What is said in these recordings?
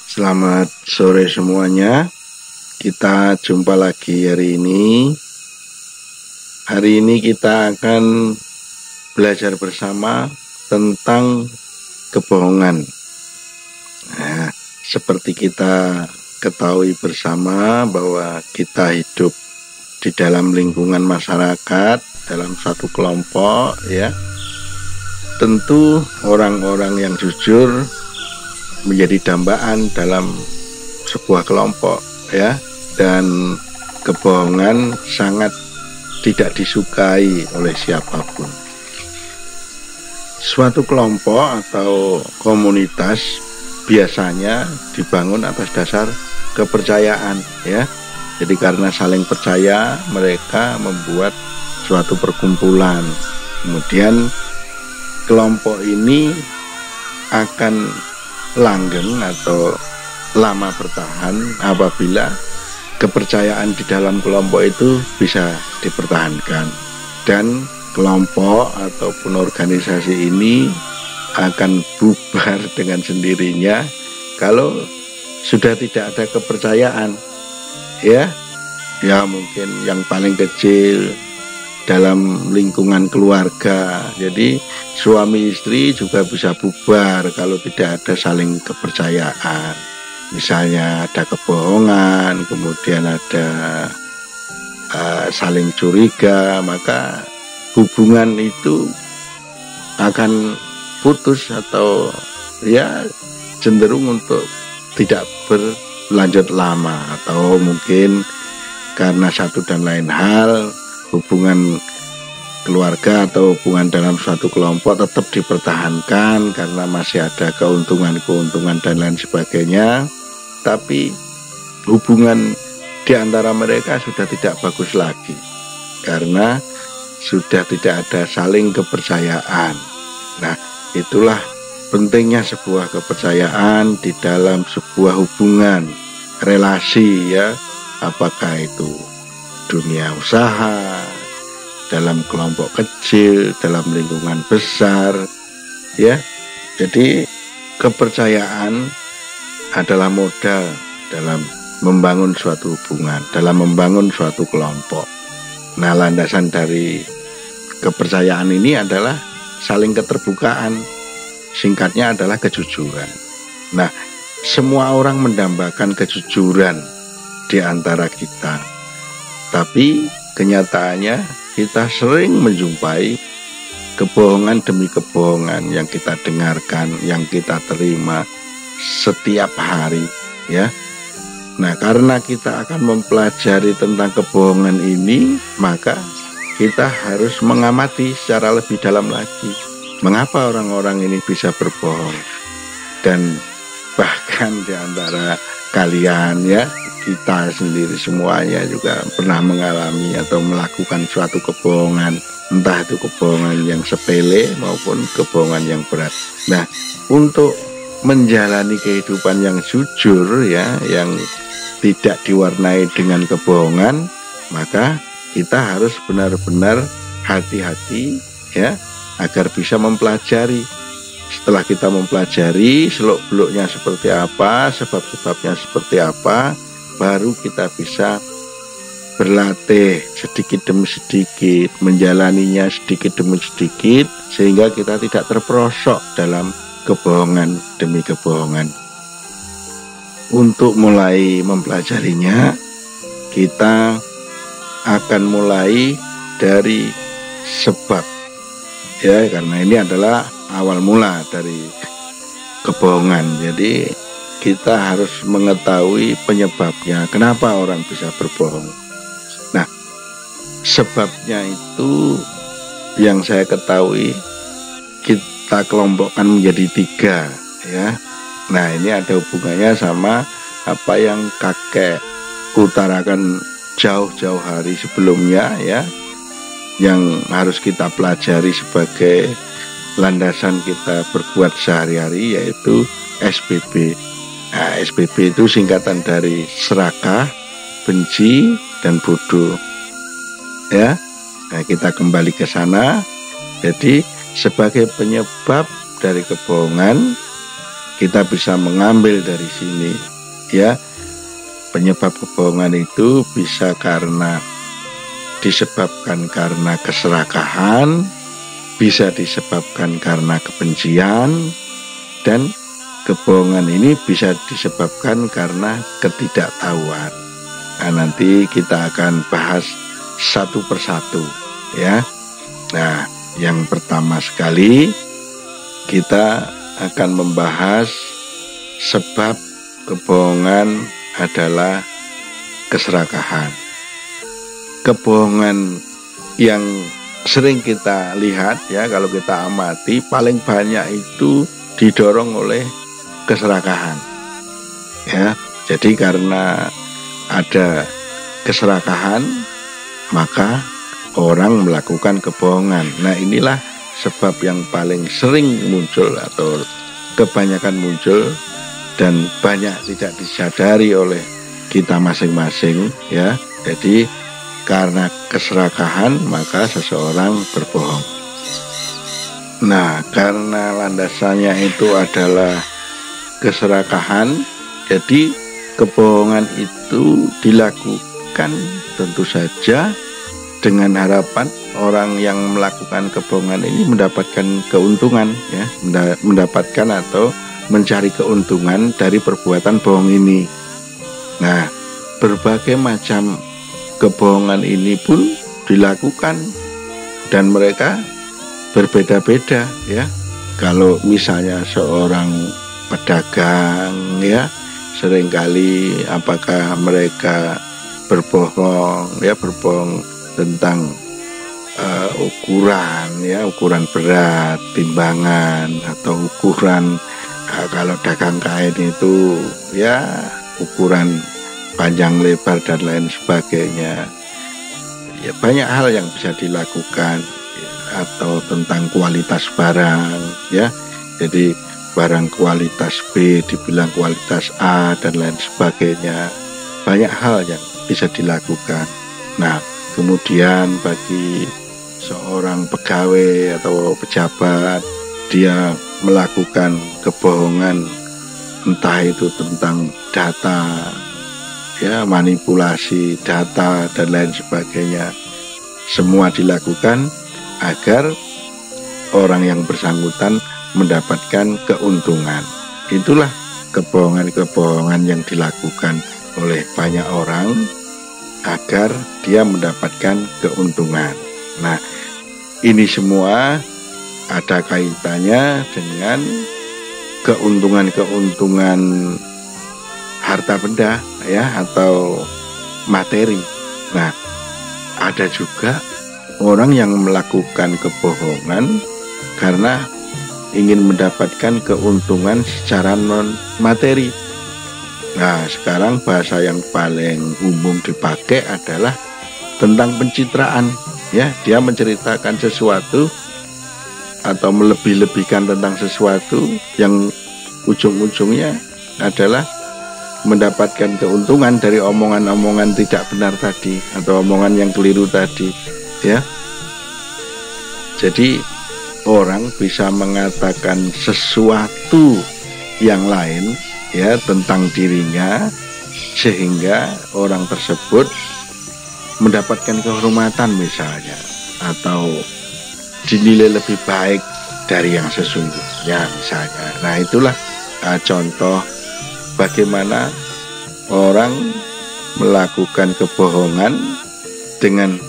Selamat sore semuanya. Kita jumpa lagi hari ini. Hari ini kita akan belajar bersama tentang kebohongan. Nah, seperti kita ketahui bersama bahwa kita hidup di dalam lingkungan masyarakat, dalam satu kelompok, ya. Tentu orang-orang yang jujur menjadi dambaan dalam sebuah kelompok, ya, dan kebohongan sangat tidak disukai oleh siapapun. Suatu kelompok atau komunitas biasanya dibangun atas dasar kepercayaan, ya. Jadi karena saling percaya mereka membuat suatu perkumpulan. Kemudian kelompok ini akan langgeng atau lama bertahan apabila kepercayaan di dalam kelompok itu bisa dipertahankan, dan kelompok ataupun organisasi ini akan bubar dengan sendirinya kalau sudah tidak ada kepercayaan, ya mungkin yang paling kecil dalam lingkungan keluarga. Jadi suami istri juga bisa bubar kalau tidak ada saling kepercayaan. Misalnya ada kebohongan, kemudian ada saling curiga, maka hubungan itu akan putus atau ya cenderung untuk tidak berlanjut lama, atau mungkin karena satu dan lain hal hubungan keluarga atau hubungan dalam suatu kelompok tetap dipertahankan karena masih ada keuntungan-keuntungan dan lain sebagainya, tapi hubungan di antara mereka sudah tidak bagus lagi karena sudah tidak ada saling kepercayaan. Nah, itulah pentingnya sebuah kepercayaan di dalam sebuah hubungan relasi, ya, apakah itu dunia usaha, dalam kelompok kecil, dalam lingkungan besar, ya. Jadi kepercayaan adalah modal dalam membangun suatu hubungan, dalam membangun suatu kelompok. Nah, landasan dari kepercayaan ini adalah saling keterbukaan. Singkatnya adalah kejujuran. Nah, semua orang mendambakan kejujuran di antara kita. Tapi kenyataannya kita sering menjumpai kebohongan demi kebohongan yang kita dengarkan, yang kita terima setiap hari, ya. Nah, karena kita akan mempelajari tentang kebohongan ini, maka kita harus mengamati secara lebih dalam lagi. Mengapa orang-orang ini bisa berbohong? Dan bahkan di antara kalian, ya, kita sendiri semuanya juga pernah mengalami atau melakukan suatu kebohongan, entah itu kebohongan yang sepele maupun kebohongan yang berat. Nah, untuk menjalani kehidupan yang jujur, ya, yang tidak diwarnai dengan kebohongan, maka kita harus benar-benar hati-hati, ya, agar bisa mempelajari. Setelah kita mempelajari seluk-beluknya seperti apa, sebab-sebabnya seperti apa, baru kita bisa berlatih sedikit demi sedikit, menjalaninya sedikit demi sedikit, sehingga kita tidak terperosok dalam kebohongan demi kebohongan. Untuk mulai mempelajarinya, kita akan mulai dari sebab, ya, karena ini adalah awal mula dari kebohongan. Jadi kita harus mengetahui penyebabnya, kenapa orang bisa berbohong. Nah, sebabnya itu yang saya ketahui kita kelompokkan menjadi 3, ya. Nah, ini ada hubungannya sama apa yang kakek utarakan jauh-jauh hari sebelumnya, ya, yang harus kita pelajari sebagai landasan kita berbuat sehari-hari, yaitu SBB. Nah, SBB itu singkatan dari serakah, benci, dan bodoh, ya. Nah, kita kembali ke sana. Jadi sebagai penyebab dari kebohongan, kita bisa mengambil dari sini, ya. Penyebab kebohongan itu bisa disebabkan karena keserakahan, bisa disebabkan karena kebencian, dan kebohongan ini bisa disebabkan karena ketidaktahuan. Nah, nanti kita akan bahas satu persatu, ya. Nah, yang pertama sekali kita akan membahas sebab kebohongan adalah keserakahan. Kebohongan yang sering kita lihat, ya, kalau kita amati, paling banyak itu didorong oleh keserakahan, ya. Jadi karena ada keserakahan, maka orang melakukan kebohongan. Nah, inilah sebab yang paling sering muncul atau kebanyakan muncul dan banyak tidak disadari oleh kita masing-masing, ya. Jadi karena keserakahan maka seseorang berbohong. Nah, karena landasannya itu adalah keserakahan, jadi kebohongan itu dilakukan tentu saja dengan harapan orang yang melakukan kebohongan ini mendapatkan keuntungan, ya, mendapatkan atau mencari keuntungan dari perbuatan bohong ini. Nah, berbagai macam kebohongan ini pun dilakukan dan mereka berbeda-beda, ya. Kalau misalnya seorang pedagang, ya, seringkali apakah mereka berbohong, ya, berbohong tentang ukuran, ya, ukuran berat, timbangan, atau ukuran kalau dagang kain itu, ya, ukuran panjang lebar dan lain sebagainya. Ya, banyak hal yang bisa dilakukan, ya, atau tentang kualitas barang, ya. Jadi barang kualitas B dibilang kualitas A dan lain sebagainya. Banyak hal yang bisa dilakukan. Nah, kemudian bagi seorang pegawai atau pejabat, dia melakukan kebohongan, entah itu tentang data, ya, manipulasi data dan lain sebagainya. Semua dilakukan agar orang yang bersangkutan mendapatkan keuntungan. Itulah kebohongan-kebohongan yang dilakukan oleh banyak orang agar dia mendapatkan keuntungan. Nah, ini semua ada kaitannya dengan keuntungan-keuntungan harta benda, ya, atau materi. Nah, ada juga orang yang melakukan kebohongan karena ingin mendapatkan keuntungan secara non materi. Nah, sekarang bahasa yang paling umum dipakai adalah tentang pencitraan, ya. Dia menceritakan sesuatu atau melebih-lebihkan tentang sesuatu yang ujung-ujungnya adalah mendapatkan keuntungan dari omongan-omongan tidak benar tadi atau omongan yang keliru tadi, ya. Jadi orang bisa mengatakan sesuatu yang lain, ya, tentang dirinya sehingga orang tersebut mendapatkan kehormatan misalnya, atau dinilai lebih baik dari yang sesungguhnya misalnya. Nah, itulah contoh bagaimana orang melakukan kebohongan dengan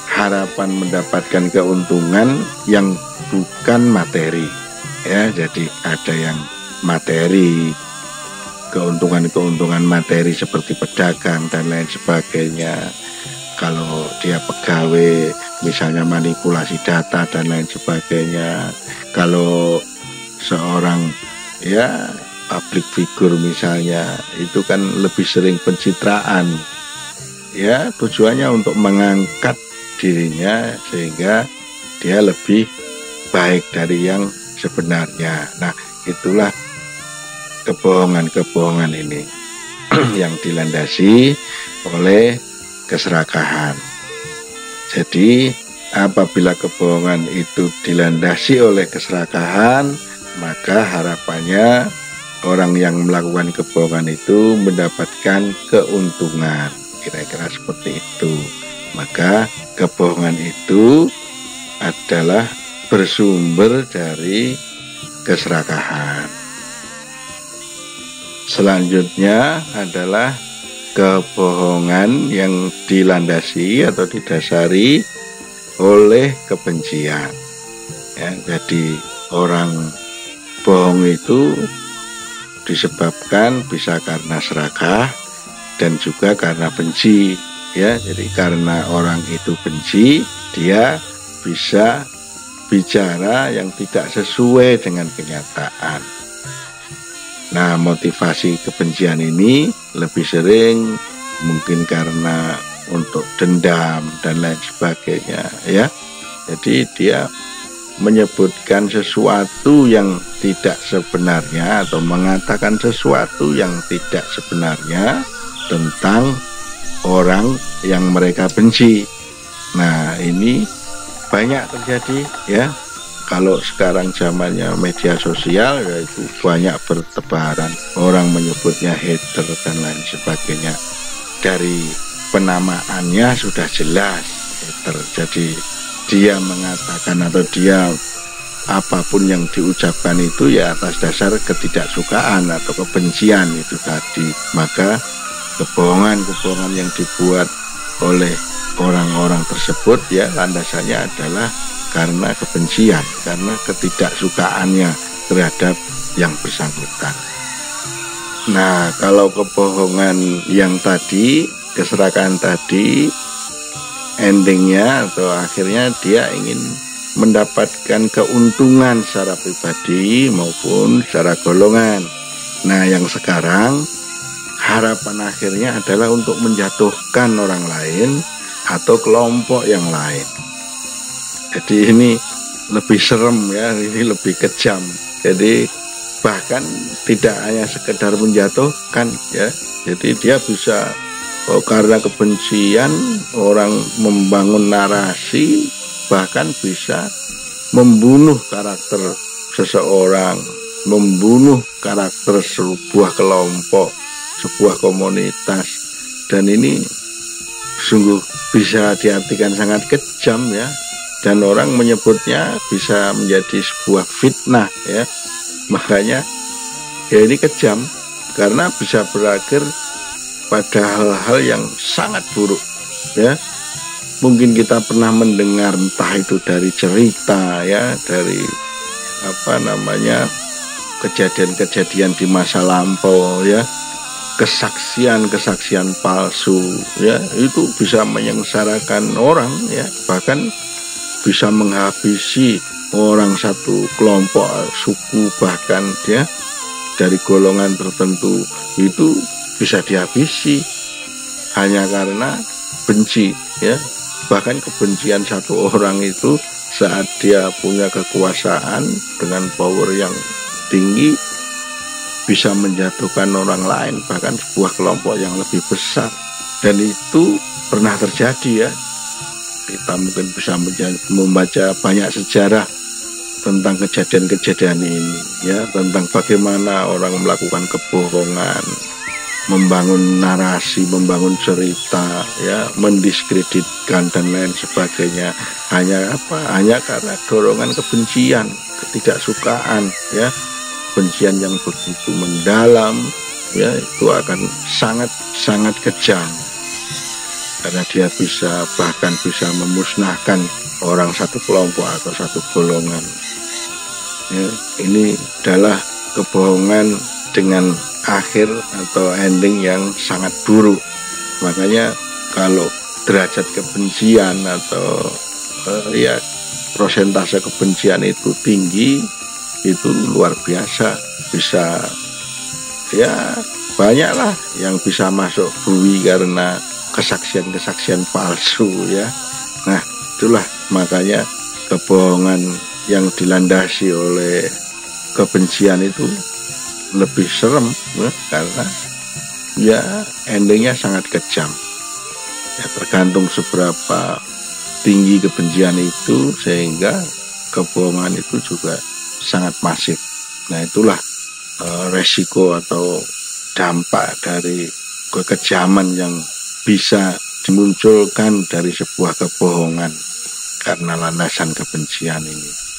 harapan mendapatkan keuntungan yang bukan materi, ya. Jadi ada yang materi, keuntungan-keuntungan materi seperti pedagang dan lain sebagainya. Kalau dia pegawai misalnya manipulasi data dan lain sebagainya. Kalau seorang, ya, public figure misalnya, itu kan lebih sering pencitraan, ya, tujuannya untuk mengangkat dirinya sehingga dia lebih baik dari yang sebenarnya. Nah, itulah kebohongan-kebohongan ini yang dilandasi oleh keserakahan. Jadi apabila kebohongan itu dilandasi oleh keserakahan, maka harapannya orang yang melakukan kebohongan itu mendapatkan keuntungan, kira-kira seperti itu. Maka kebohongan itu adalah bersumber dari keserakahan. Selanjutnya adalah kebohongan yang dilandasi atau didasari oleh kebencian. Ya, jadi orang bohong itu disebabkan bisa karena serakah dan juga karena benci. Ya, jadi karena orang itu benci, dia bisa bicara yang tidak sesuai dengan kenyataan. Nah, motivasi kebencian ini lebih sering mungkin karena untuk dendam dan lain sebagainya, ya. Jadi dia menyebutkan sesuatu yang tidak sebenarnya atau mengatakan sesuatu yang tidak sebenarnya tentang orang yang mereka benci. Nah, ini banyak terjadi, ya. Kalau sekarang zamannya media sosial, yaitu banyak bertebaran, orang menyebutnya hater dan lain sebagainya. Dari penamaannya sudah jelas hater. Jadi dia mengatakan atau dia apapun yang diucapkan itu ya atas dasar ketidaksukaan atau kebencian itu tadi. Maka kebohongan-kebohongan yang dibuat oleh orang-orang tersebut ya landasannya adalah karena kebencian, karena ketidaksukaannya terhadap yang bersangkutan. Nah, kalau kebohongan yang tadi, keserakahan tadi, endingnya atau akhirnya dia ingin mendapatkan keuntungan secara pribadi maupun secara golongan. Nah, yang sekarang harapan akhirnya adalah untuk menjatuhkan orang lain atau kelompok yang lain. Jadi ini lebih serem ya, ini lebih kejam. Jadi bahkan tidak hanya sekedar menjatuhkan ya. Jadi dia bisa karena kebencian orang membangun narasi, bahkan bisa membunuh karakter seseorang, membunuh karakter sebuah kelompok, sebuah komunitas. Dan ini sungguh bisa diartikan sangat kejam ya. Dan orang menyebutnya bisa menjadi sebuah fitnah ya. Makanya ya ini kejam karena bisa berakhir pada hal-hal yang sangat buruk ya. Mungkin kita pernah mendengar entah itu dari cerita ya, dari kejadian-kejadian di masa lampau ya, kesaksian palsu ya, itu bisa menyengsarakan orang ya, bahkan bisa menghabisi orang satu kelompok, suku, bahkan ya dari golongan tertentu itu bisa dihabisi hanya karena benci ya. Bahkan kebencian satu orang itu saat dia punya kekuasaan dengan power yang tinggi bisa menjatuhkan orang lain, bahkan sebuah kelompok yang lebih besar. Dan itu pernah terjadi ya. Kita mungkin bisa membaca banyak sejarah tentang kejadian-kejadian ini ya, tentang bagaimana orang melakukan kebohongan, membangun narasi, membangun cerita ya, mendiskreditkan dan lain sebagainya hanya karena dorongan kebencian, ketidaksukaan ya. Kebencian yang begitu mendalam ya, itu akan sangat kejam. Karena dia bahkan bisa memusnahkan orang satu kelompok atau satu golongan. Ya, ini adalah kebohongan dengan akhir atau ending yang sangat buruk. Makanya kalau derajat kebencian atau prosentase kebencian itu tinggi, itu luar biasa. Bisa ya banyaklah yang bisa masuk bui karena kesaksian palsu ya. Nah, itulah makanya kebohongan yang dilandasi oleh kebencian itu lebih serem ya, karena ya endingnya sangat kejam. Ya, tergantung seberapa tinggi kebencian itu sehingga kebohongan itu juga sangat masif. Nah, itulah resiko atau dampak dari kekejaman yang bisa dimunculkan dari sebuah kebohongan karena landasan kebencian ini.